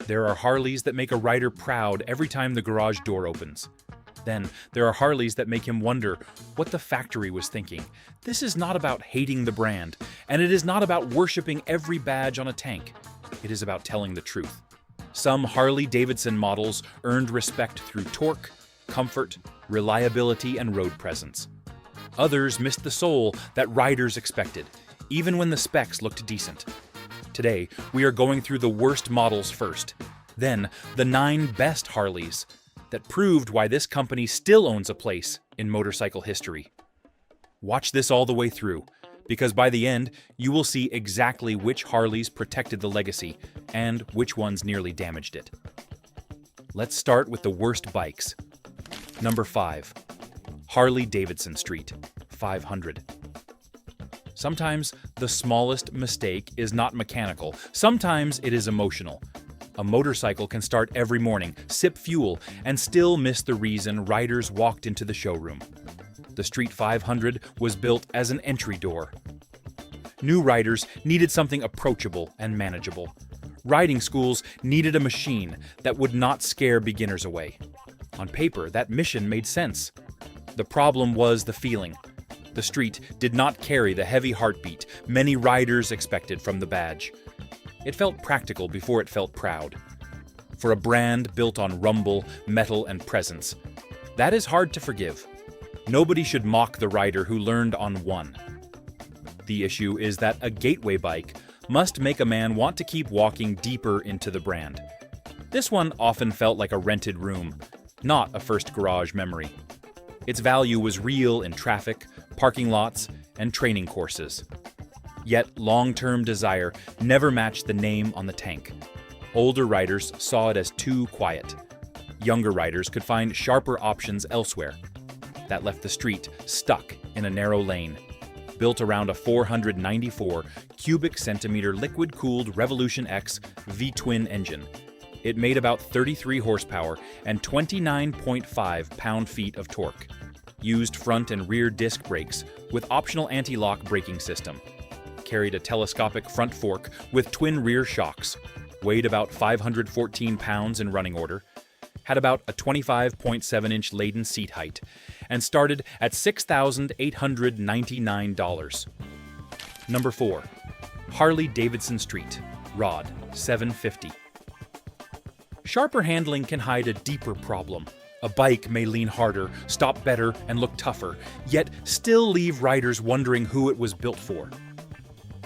There are Harleys that make a rider proud every time the garage door opens. Then, there are Harleys that make him wonder what the factory was thinking. This is not about hating the brand, and it is not about worshipping every badge on a tank. It is about telling the truth. Some Harley Davidson models earned respect through torque, comfort, reliability, and road presence. Others missed the soul that riders expected, even when the specs looked decent. Today, we are going through the worst models first, then the 9 best Harleys that proved why this company still owns a place in motorcycle history. Watch this all the way through, because by the end, you will see exactly which Harleys protected the legacy and which ones nearly damaged it. Let's start with the worst bikes. Number 5. Harley Davidson Street 500. Sometimes the smallest mistake is not mechanical. Sometimes it is emotional. A motorcycle can start every morning, sip fuel, and still miss the reason riders walked into the showroom. The Street 500 was built as an entry door. New riders needed something approachable and manageable. Riding schools needed a machine that would not scare beginners away. On paper, that mission made sense. The problem was the feeling. The Street did not carry the heavy heartbeat many riders expected from the badge. It felt practical before it felt proud. For a brand built on rumble, metal, and presence, that is hard to forgive. Nobody should mock the rider who learned on one. The issue is that a gateway bike must make a man want to keep walking deeper into the brand. This one often felt like a rented room, not a first garage memory. Its value was real in traffic, parking lots, and training courses. Yet long-term desire never matched the name on the tank. Older riders saw it as too quiet. Younger riders could find sharper options elsewhere. That left the Street stuck in a narrow lane, built around a 494 cubic centimeter liquid-cooled Revolution X V-twin engine. It made about 33 horsepower and 29.5 pound-feet of torque. Used front and rear disc brakes with optional anti-lock braking system. Carried a telescopic front fork with twin rear shocks, weighed about 514 pounds in running order, had about a 25.7-inch laden seat height, and started at $6,899. Number 4. Harley Davidson Street, Rod 750. Sharper handling can hide a deeper problem. A bike may lean harder, stop better, and look tougher, yet still leave riders wondering who it was built for.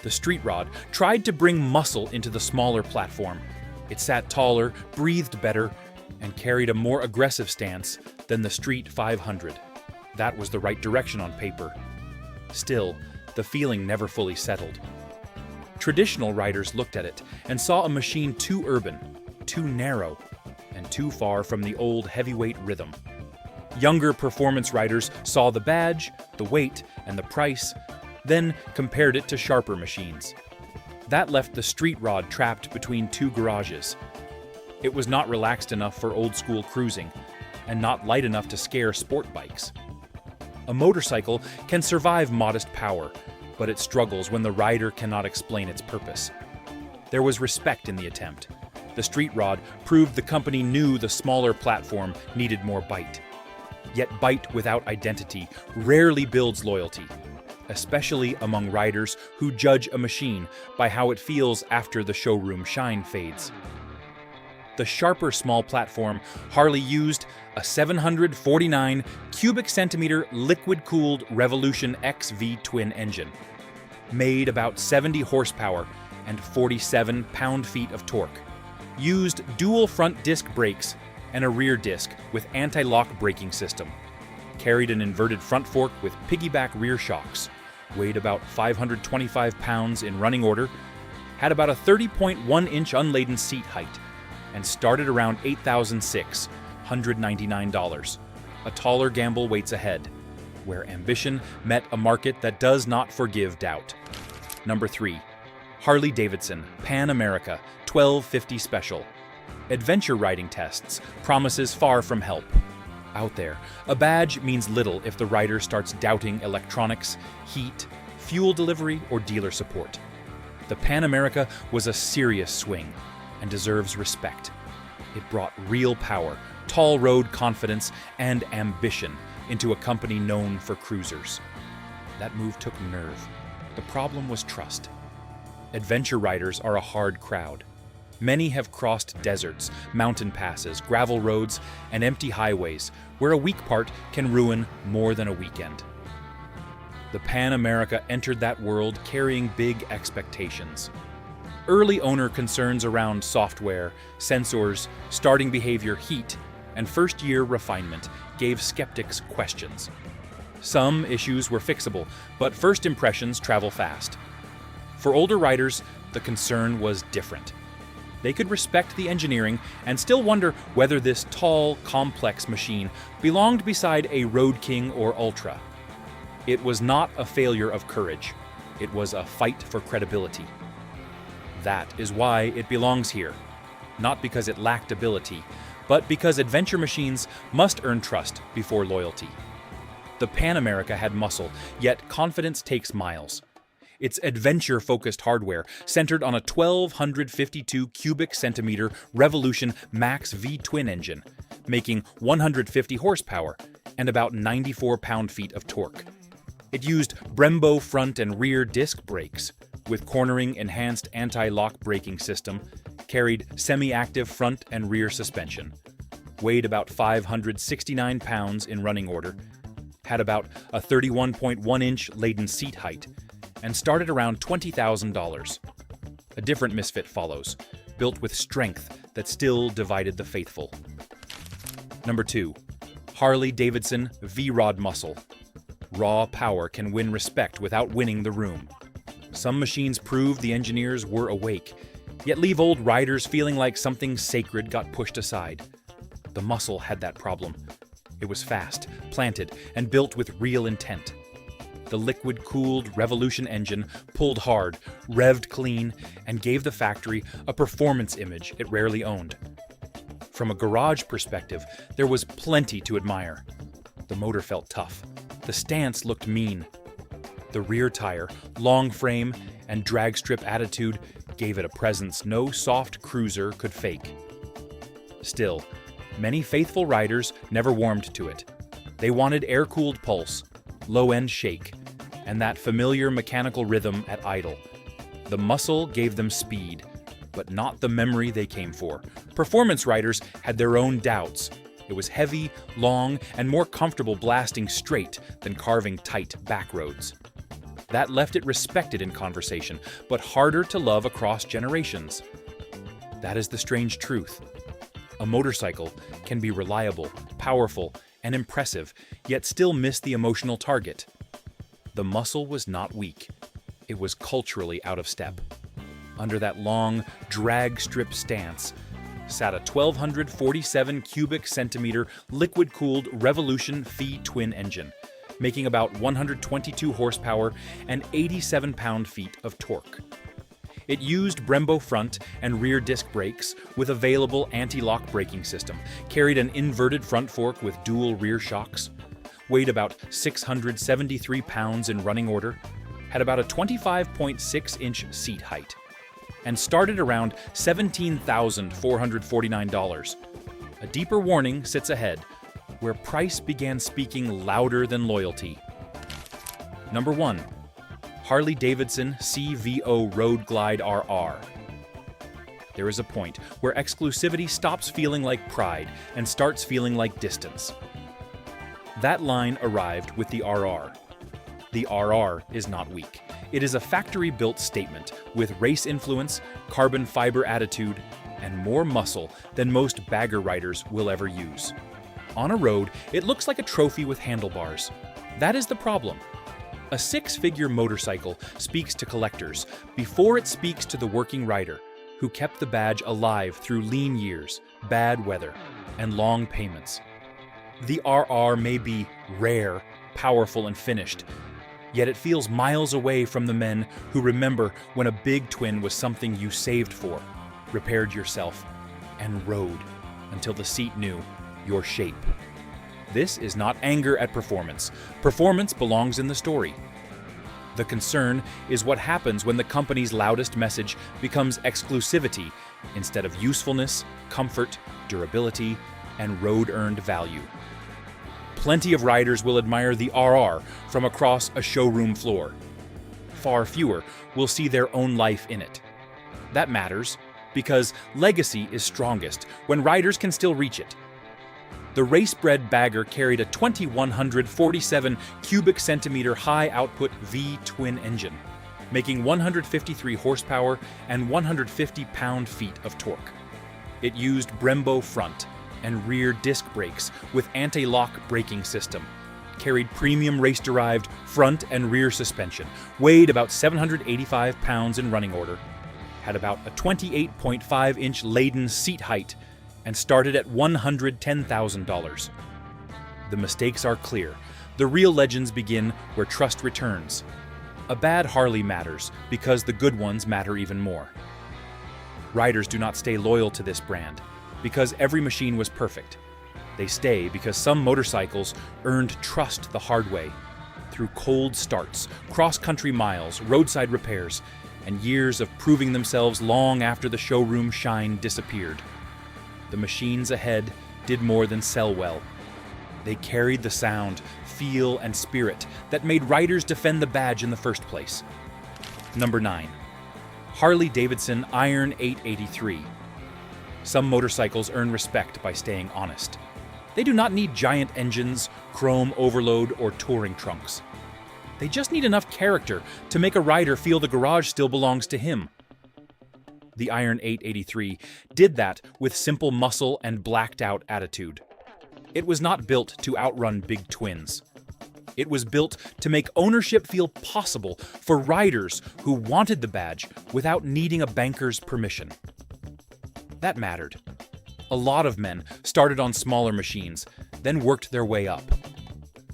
The Street Rod tried to bring muscle into the smaller platform. It sat taller, breathed better, and carried a more aggressive stance than the Street 500. That was the right direction on paper. Still, the feeling never fully settled. Traditional riders looked at it and saw a machine too urban, too narrow, and too far from the old heavyweight rhythm. Younger performance riders saw the badge, the weight, and the price, then compared it to sharper machines. That left the Street Rod trapped between two garages. It was not relaxed enough for old-school cruising, and not light enough to scare sport bikes. A motorcycle can survive modest power, but it struggles when the rider cannot explain its purpose. There was respect in the attempt. The Street Rod proved the company knew the smaller platform needed more bite. Yet bite without identity rarely builds loyalty, especially among riders who judge a machine by how it feels after the showroom shine fades. The sharper small platform Harley used a 749 cubic centimeter liquid-cooled Revolution X V-twin engine, made about 70 horsepower and 47 pound-feet of torque, used dual front disc brakes and a rear disc with anti-lock braking system, carried an inverted front fork with piggyback rear shocks, weighed about 525 pounds in running order, had about a 30.1-inch unladen seat height, and started around $8,699. A taller gamble waits ahead, where ambition met a market that does not forgive doubt. Number 3. Harley Davidson Pan America 1250 Special. Adventure riding tests, promises far from help. Out there, a badge means little if the rider starts doubting electronics, heat, fuel delivery, or dealer support. The Pan America was a serious swing. and deserves respect. It brought real power, tall road confidence, and ambition into a company known for cruisers. That move took nerve. The problem was trust. Adventure riders are a hard crowd. Many have crossed deserts, mountain passes, gravel roads, and empty highways where a weak part can ruin more than a weekend. The Pan America entered that world carrying big expectations. Early owner concerns around software, sensors, starting behavior, heat, and first-year refinement gave skeptics questions. Some issues were fixable, but first impressions travel fast. For older riders, the concern was different. They could respect the engineering and still wonder whether this tall, complex machine belonged beside a Road King or Ultra. It was not a failure of courage. It was a fight for credibility. That is why it belongs here. Not because it lacked ability, but because adventure machines must earn trust before loyalty. The Pan America had muscle, yet confidence takes miles. Its adventure-focused hardware centered on a 1,252 cubic centimeter Revolution Max V twin engine, making 150 horsepower and about 94 pound-feet of torque. It used Brembo front and rear disc brakes, with cornering enhanced anti-lock braking system, carried semi-active front and rear suspension, weighed about 569 pounds in running order, had about a 31.1-inch laden seat height, and started around $20,000. A different misfit follows, built with strength that still divided the faithful. Number 2. Harley Davidson V-Rod Muscle. Raw power can win respect without winning the room. Some machines prove the engineers were awake, yet leave old riders feeling like something sacred got pushed aside. The muscle had that problem. It was fast, planted, and built with real intent. The liquid-cooled Revolution engine pulled hard, revved clean, and gave the factory a performance image it rarely owned. From a garage perspective, there was plenty to admire. The motor felt tough. The stance looked mean. The rear tire, long frame, and drag strip attitude gave it a presence no soft cruiser could fake. Still, many faithful riders never warmed to it. They wanted air-cooled pulse, low-end shake, and that familiar mechanical rhythm at idle. The muscle gave them speed, but not the memory they came for. Performance riders had their own doubts. It was heavy, long, and more comfortable blasting straight than carving tight back roads. That left it respected in conversation, but harder to love across generations. That is the strange truth. A motorcycle can be reliable, powerful, and impressive, yet still miss the emotional target. The muscle was not weak. It was culturally out of step. Under that long, drag strip stance sat a 1,247 cubic centimeter liquid-cooled Revolution Phi twin engine, making about 122 horsepower and 87 pound-feet of torque. It used Brembo front and rear disc brakes with available anti-lock braking system, carried an inverted front fork with dual rear shocks, weighed about 673 pounds in running order, had about a 25.6-inch seat height, and started around $17,449. A deeper warning sits ahead, where price began speaking louder than loyalty. Number 1. Harley Davidson CVO Road Glide RR. There is a point where exclusivity stops feeling like pride and starts feeling like distance. That line arrived with the RR. The RR is not weak. It is a factory-built statement with race influence, carbon fiber attitude, and more muscle than most bagger riders will ever use. On a road, it looks like a trophy with handlebars. That is the problem. A six-figure motorcycle speaks to collectors before it speaks to the working rider, who kept the badge alive through lean years, bad weather, and long payments. The RR may be rare, powerful, and finished, yet it feels miles away from the men who remember when a big twin was something you saved for, repaired yourself, and rode until the seat knew your shape. This is not anger at performance. Performance belongs in the story. The concern is what happens when the company's loudest message becomes exclusivity instead of usefulness, comfort, durability, and road-earned value. Plenty of riders will admire the RR from across a showroom floor. Far fewer will see their own life in it. That matters, because legacy is strongest when riders can still reach it. The race-bred bagger carried a 2147 cubic centimeter high-output V-twin engine, making 153 horsepower and 150 pound-feet of torque. It used Brembo front and rear disc brakes with anti-lock braking system, carried premium race-derived front and rear suspension, weighed about 785 pounds in running order, had about a 28.5-inch laden seat height, and started at $110,000. The mistakes are clear. The real legends begin where trust returns. A bad Harley matters because the good ones matter even more. Riders do not stay loyal to this brand because every machine was perfect. They stay because some motorcycles earned trust the hard way, through cold starts, cross-country miles, roadside repairs, and years of proving themselves long after the showroom shine disappeared. The machines ahead did more than sell well. They carried the sound, feel, and spirit that made riders defend the badge in the first place. Number 9. Harley Davidson Iron 883. Some motorcycles earn respect by staying honest. They do not need giant engines, chrome overload, or touring trunks. They just need enough character to make a rider feel the garage still belongs to him. The Iron 883 did that with simple muscle and blacked-out attitude. It was not built to outrun big twins. It was built to make ownership feel possible for riders who wanted the badge without needing a banker's permission. That mattered. A lot of men started on smaller machines, then worked their way up.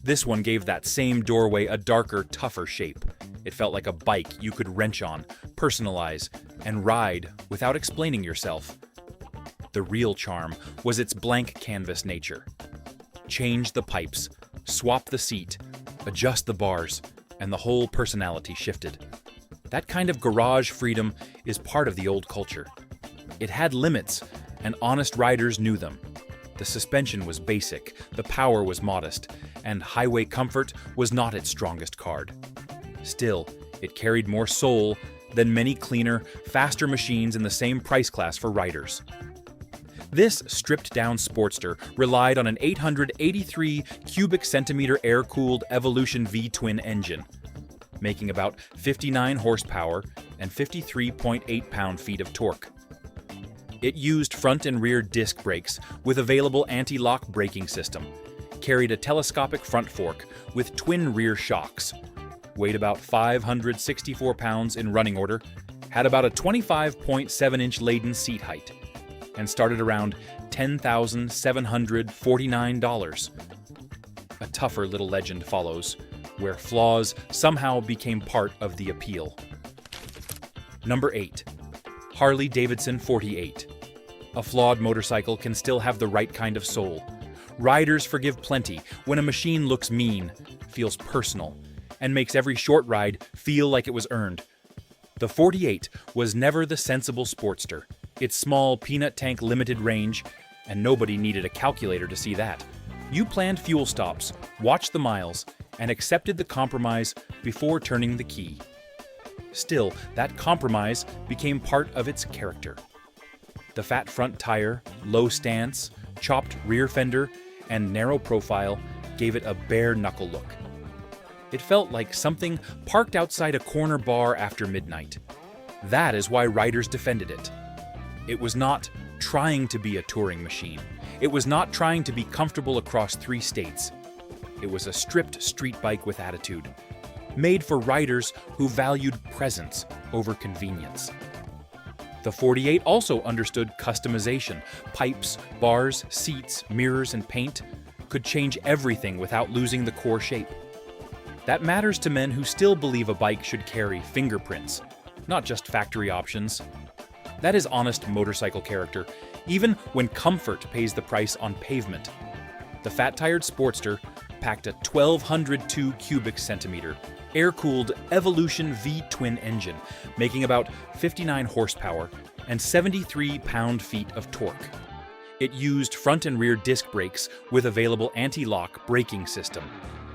This one gave that same doorway a darker, tougher shape. It felt like a bike you could wrench on, personalize, and ride without explaining yourself. The real charm was its blank canvas nature. Change the pipes, swap the seat, adjust the bars, and the whole personality shifted. That kind of garage freedom is part of the old culture. It had limits, and honest riders knew them. The suspension was basic, the power was modest, and highway comfort was not its strongest card. Still, it carried more soul than many cleaner, faster machines in the same price class for riders. This stripped-down Sportster relied on an 883 cubic centimeter air-cooled Evolution V-twin engine, making about 59 horsepower and 53.8 pound-feet of torque. It used front and rear disc brakes with available anti-lock braking system, carried a telescopic front fork with twin rear shocks, weighed about 564 pounds in running order, had about a 25.7-inch laden seat height, and started around $10,749. A tougher little legend follows, where flaws somehow became part of the appeal. Number 8. Harley Davidson 48. A flawed motorcycle can still have the right kind of soul. Riders forgive plenty when a machine looks mean, feels personal, and makes every short ride feel like it was earned. The 48 was never the sensible Sportster. Its small peanut tank limited range, and nobody needed a calculator to see that. You planned fuel stops, watched the miles, and accepted the compromise before turning the key. Still, that compromise became part of its character. The fat front tire, low stance, chopped rear fender, and narrow profile gave it a bare-knuckle look. It felt like something parked outside a corner bar after midnight. That is why riders defended it. It was not trying to be a touring machine. It was not trying to be comfortable across 3 states. It was a stripped street bike with attitude, made for riders who valued presence over convenience. The 48 also understood customization. Pipes, bars, seats, mirrors, and paint could change everything without losing the core shape. That matters to men who still believe a bike should carry fingerprints, not just factory options. That is honest motorcycle character, even when comfort pays the price on pavement. The fat-tired Sportster packed a 1,202 cubic centimeter, air-cooled Evolution V-twin engine, making about 59 horsepower and 73 pound-feet of torque. It used front and rear disc brakes with available anti-lock braking system,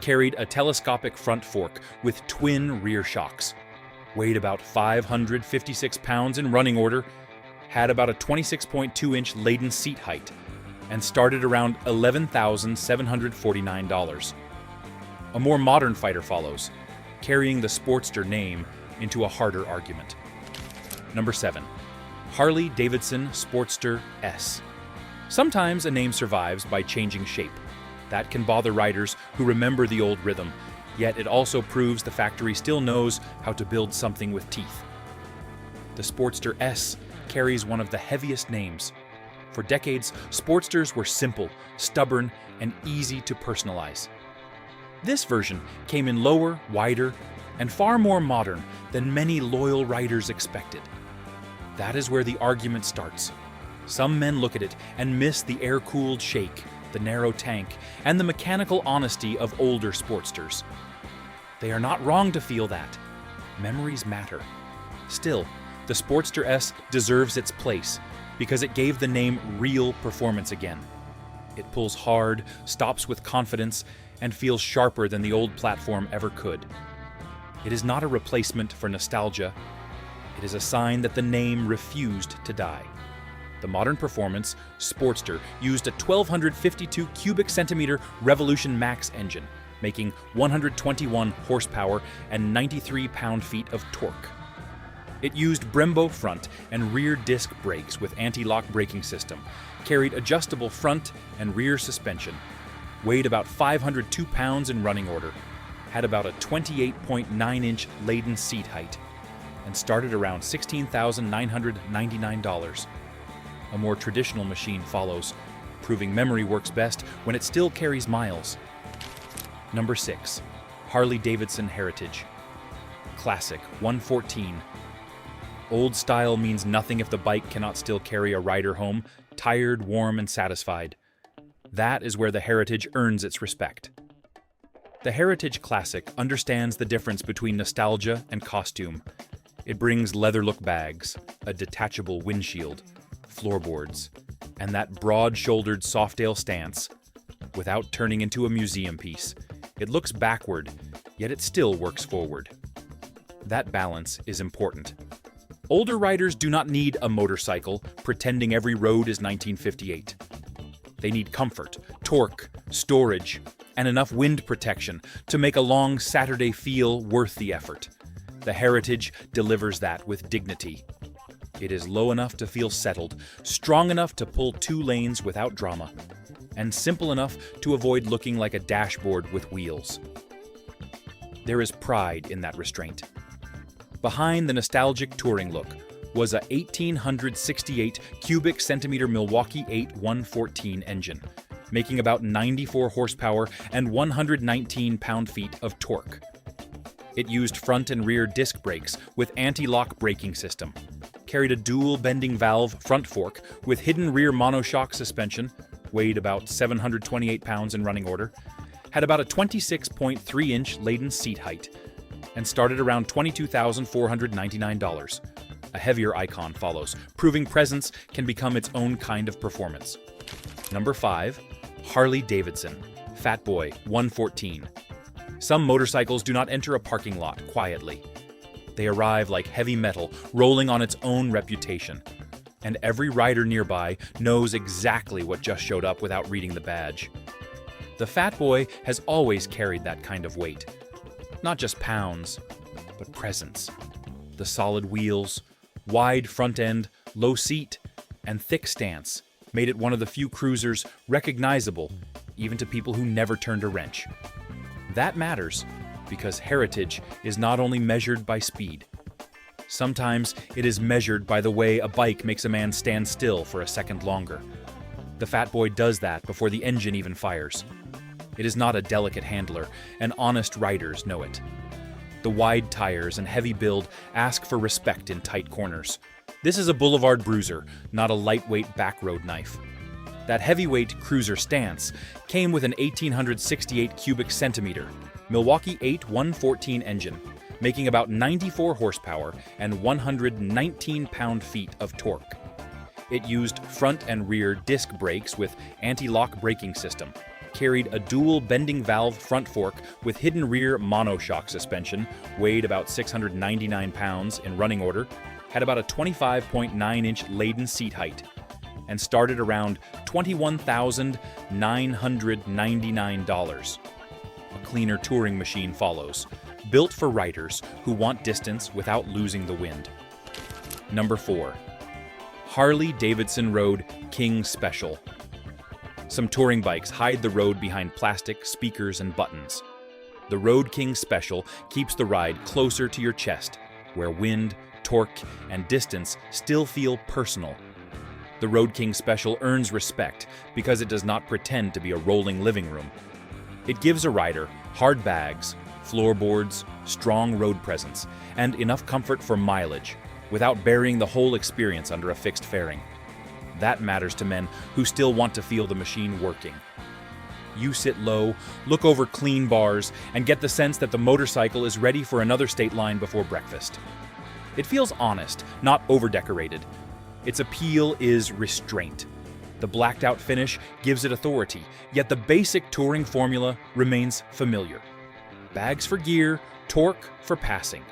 carried a telescopic front fork with twin rear shocks, weighed about 556 pounds in running order, had about a 26.2-inch laden seat height, and started around $11,749. A more modern fighter follows, carrying the Sportster name into a harder argument. Number 7. Harley Davidson Sportster S. Sometimes a name survives by changing shape. That can bother riders who remember the old rhythm, yet it also proves the factory still knows how to build something with teeth. The Sportster S carries one of the heaviest names. For decades, Sportsters were simple, stubborn, and easy to personalize. This version came in lower, wider, and far more modern than many loyal riders expected. That is where the argument starts. Some men look at it and miss the air-cooled shake, the narrow tank, and the mechanical honesty of older Sportsters. They are not wrong to feel that. Memories matter. Still, the Sportster S deserves its place because it gave the name real performance again. It pulls hard, stops with confidence, and feels sharper than the old platform ever could. It is not a replacement for nostalgia. It is a sign that the name refused to die. The modern performance, Sportster, used a 1,252 cubic centimeter Revolution Max engine, making 121 horsepower and 93 pound-feet of torque. It used Brembo front and rear disc brakes with anti-lock braking system, carried adjustable front and rear suspension, weighed about 502 pounds in running order, had about a 28.9-inch laden seat height, and started around $16,999. A more traditional machine follows, proving memory works best when it still carries miles. Number 6. Harley Davidson Heritage. Classic 114. Old style means nothing if the bike cannot still carry a rider home, tired, warm, and satisfied. That is where the Heritage earns its respect. The Heritage Classic understands the difference between nostalgia and costume. It brings leather look bags, a detachable windshield, floorboards, and that broad-shouldered Softail stance. Without turning into a museum piece, it looks backward, yet it still works forward. That balance is important. Older riders do not need a motorcycle pretending every road is 1958. They need comfort, torque, storage, and enough wind protection to make a long Saturday feel worth the effort. The Heritage delivers that with dignity. It is low enough to feel settled, strong enough to pull 2 lanes without drama, and simple enough to avoid looking like a dashboard with wheels. There is pride in that restraint. Behind the nostalgic touring look was a 1,868 cubic centimeter Milwaukee 8 114 engine, making about 94 horsepower and 119 pound-feet of torque. It used front and rear disc brakes with anti-lock braking system, carried a dual bending valve front fork with hidden rear monoshock suspension, weighed about 728 pounds in running order, had about a 26.3-inch laden seat height, and started around $22,499. A heavier icon follows, proving presence can become its own kind of performance. Number 5. Harley Davidson Fat Boy 114. Some motorcycles do not enter a parking lot quietly. They arrive like heavy metal, rolling on its own reputation. And every rider nearby knows exactly what just showed up without reading the badge. The Fat Boy has always carried that kind of weight. Not just pounds, but presence. The solid wheels, wide front end, low seat, and thick stance made it one of the few cruisers recognizable even to people who never turned a wrench. That matters because heritage is not only measured by speed. Sometimes it is measured by the way a bike makes a man stand still for a second longer. The Fat Boy does that before the engine even fires. It is not a delicate handler, and honest riders know it. The wide tires and heavy build ask for respect in tight corners. This is a boulevard bruiser, not a lightweight backroad knife. That heavyweight cruiser stance came with an 1,868 cubic centimeter Milwaukee 8 114 engine, making about 94 horsepower and 119 pound-feet of torque. It used front and rear disc brakes with anti-lock braking system, carried a dual bending valve front fork with hidden rear monoshock suspension, weighed about 699 pounds in running order, had about a 25.9-inch laden seat height, and started around $21,999. A cleaner touring machine follows, built for riders who want distance without losing the wind. Number 4. Harley Davidson Road King Special. Some touring bikes hide the road behind plastic, speakers, and buttons. The Road King Special keeps the ride closer to your chest, where wind, torque, and distance still feel personal. The Road King Special earns respect because it does not pretend to be a rolling living room. It gives a rider hard bags, floorboards, strong road presence, and enough comfort for mileage, without burying the whole experience under a fixed fairing. That matters to men who still want to feel the machine working. You sit low, look over clean bars, and get the sense that the motorcycle is ready for another state line before breakfast. It feels honest, not over-decorated. Its appeal is restraint. The blacked-out finish gives it authority, yet the basic touring formula remains familiar. Bags for gear, torque for passing.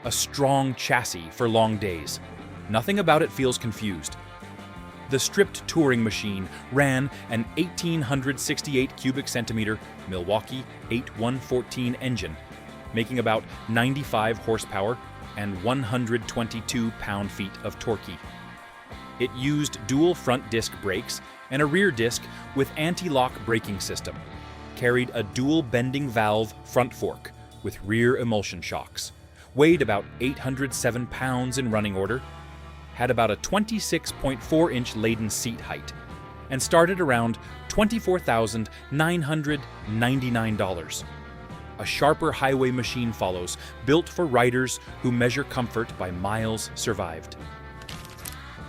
A strong chassis for long days. Nothing about it feels confused. The stripped touring machine ran an 1,868 cubic centimeter Milwaukee 8114 engine, making about 95 horsepower and 122 pound-feet of torque. It used dual front disc brakes and a rear disc with anti-lock braking system, carried a dual bending valve front fork with rear emulsion shocks, weighed about 807 pounds in running order, had about a 26.4-inch laden seat height, and started around $24,999. A sharper highway machine follows, built for riders who measure comfort by miles survived.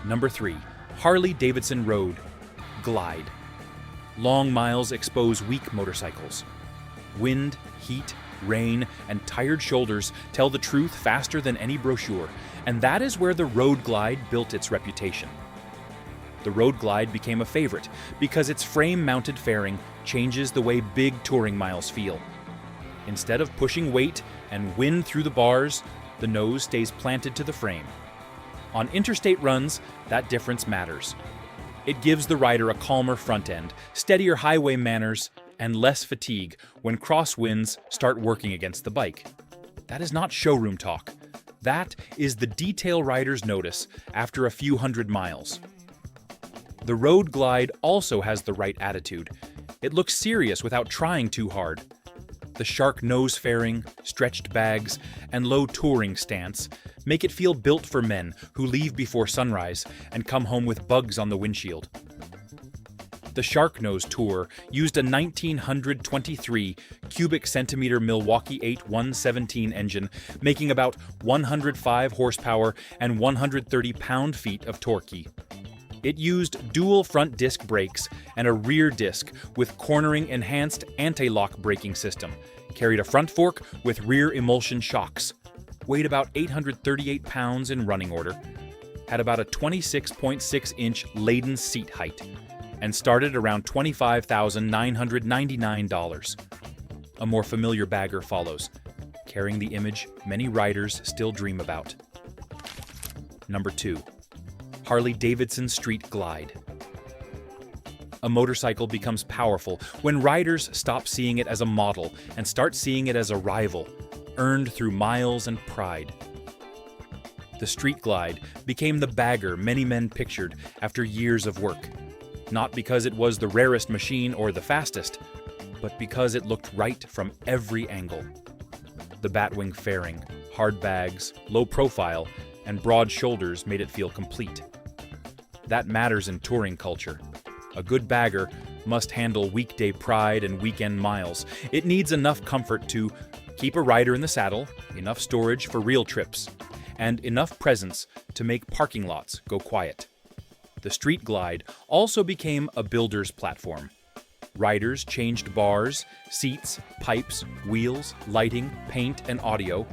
Number 3. Harley Davidson Road Glide. Long miles expose weak motorcycles. Wind, heat, rain, and tired shoulders tell the truth faster than any brochure, and that is where the Road Glide built its reputation. The Road Glide became a favorite because its frame-mounted fairing changes the way big touring miles feel. Instead of pushing weight and wind through the bars, the nose stays planted to the frame. On interstate runs, that difference matters. It gives the rider a calmer front end, steadier highway manners, and less fatigue when crosswinds start working against the bike. That is not showroom talk. That is the detail riders notice after a few hundred miles. The Road Glide also has the right attitude. It looks serious without trying too hard. The shark nose fairing, stretched bags, and low touring stance make it feel built for men who leave before sunrise and come home with bugs on the windshield. The Shark Nose Tour used a 1923 cubic centimeter Milwaukee 8117 engine, making about 105 horsepower and 130 pound-feet of torque. It used dual front disc brakes and a rear disc with cornering enhanced anti-lock braking system, carried a front fork with rear emulsion shocks, weighed about 838 pounds in running order, had about a 26.6-inch laden seat height, and started around $25,999. A more familiar bagger follows, carrying the image many riders still dream about. Number 2. Harley Davidson Street Glide. A motorcycle becomes powerful when riders stop seeing it as a model and start seeing it as a rival, earned through miles and pride. The Street Glide became the bagger many men pictured after years of work, not because it was the rarest machine or the fastest, but because it looked right from every angle. The batwing fairing, hard bags, low profile, and broad shoulders made it feel complete. That matters in touring culture. A good bagger must handle weekday pride and weekend miles. It needs enough comfort to keep a rider in the saddle, enough storage for real trips, and enough presence to make parking lots go quiet. The Street Glide also became a builder's platform. Riders changed bars, seats, pipes, wheels, lighting, paint, and audio,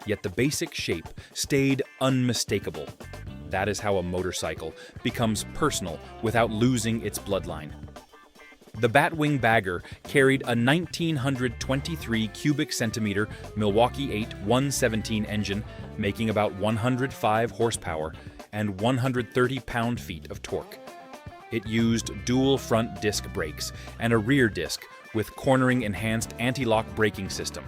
yet the basic shape stayed unmistakable. That is how a motorcycle becomes personal without losing its bloodline. The Batwing Bagger carried a 1923 cubic centimeter Milwaukee 8 117 engine, making about 105 horsepower and 130 pound-feet of torque. It used dual front disc brakes and a rear disc with cornering-enhanced anti-lock braking system,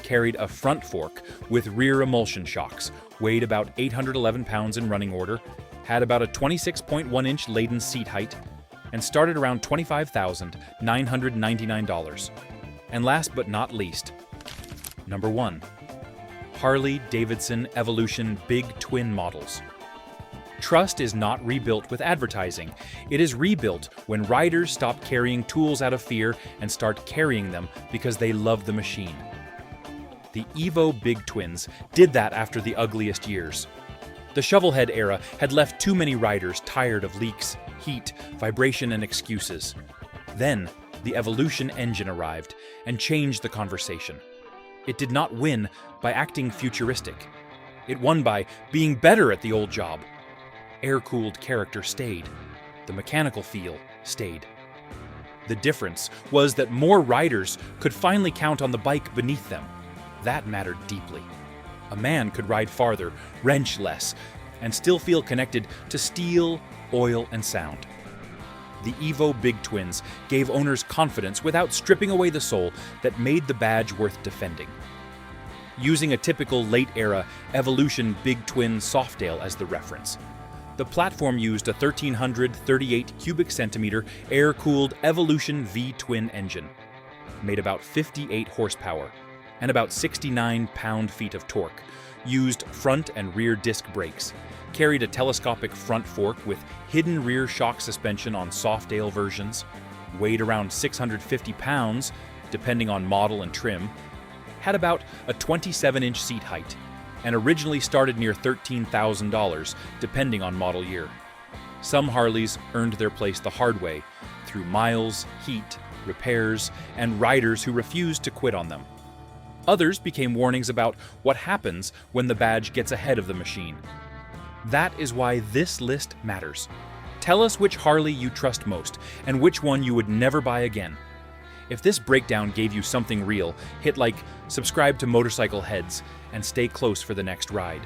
carried a front fork with rear emulsion shocks, weighed about 811 pounds in running order, had about a 26.1-inch laden seat height, and started around $25,999. And last but not least, number 1. Harley Davidson Evolution Big Twin Models. Trust is not rebuilt with advertising. It is rebuilt when riders stop carrying tools out of fear and start carrying them because they love the machine. The Evo Big Twins did that after the ugliest years. The shovelhead era had left too many riders tired of leaks, heat, vibration, and excuses. Then, the Evolution engine arrived and changed the conversation. It did not win by acting futuristic. It won by being better at the old job. Air-cooled character stayed. The mechanical feel stayed. The difference was that more riders could finally count on the bike beneath them. That mattered deeply. A man could ride farther, wrench less, and still feel connected to steel, oil, and sound. The Evo Big Twins gave owners confidence without stripping away the soul that made the badge worth defending. Using a typical late-era Evolution Big Twin Softail as the reference, the platform used a 1,338 cubic centimeter air-cooled Evolution V-twin engine, made about 58 horsepower and about 69 pound-feet of torque, used front and rear disc brakes, carried a telescopic front fork with hidden rear shock suspension on Softail versions, weighed around 650 pounds, depending on model and trim, had about a 27-inch seat height, and originally started near $13,000, depending on model year. Some Harleys earned their place the hard way, through miles, heat, repairs, and riders who refused to quit on them. Others became warnings about what happens when the badge gets ahead of the machine. That is why this list matters. Tell us which Harley you trust most, and which one you would never buy again. If this breakdown gave you something real, hit like, subscribe to Motorcycle Heads, and stay close for the next ride.